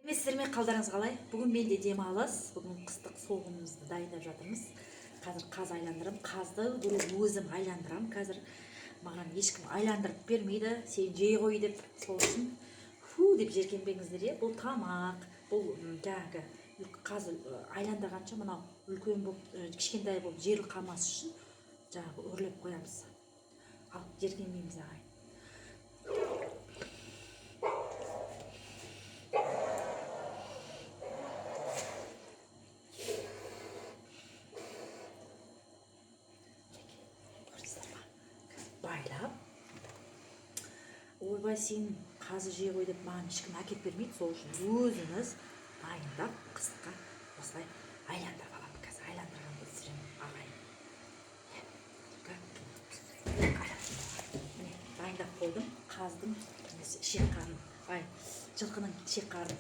Сіздерме қалдарыңыз қалай? Бүгін менде демалыс. Бүгін қыстық соғымымызды дайындап жатырмыз. Қазір қаз айландырам. Қазды өзім айландырам. Қазір маған ешкім айландырып бермейді. Сен жей қой деп, сол үшін фу деп жеркенбеңіздер. Бұл тамақ, бұл жаңағы қазір айландырғанша мынау үлкен болып, кішкентай болып жері қалмас үшін жаңағы үрлеп қоямыз. Ал жеркенбейміз ағайын. Байлап, ойбай сен қазы жей қой деп маған ешкім әкеп бермейді. Сол үшін өзіміз дайындап қыстыққа осылай айландырып аламын. Қазір айландырғанды түсіремін ағайын. Міне дайындап қойдым. Қаздың ішек қарын, жылқының ішек қарын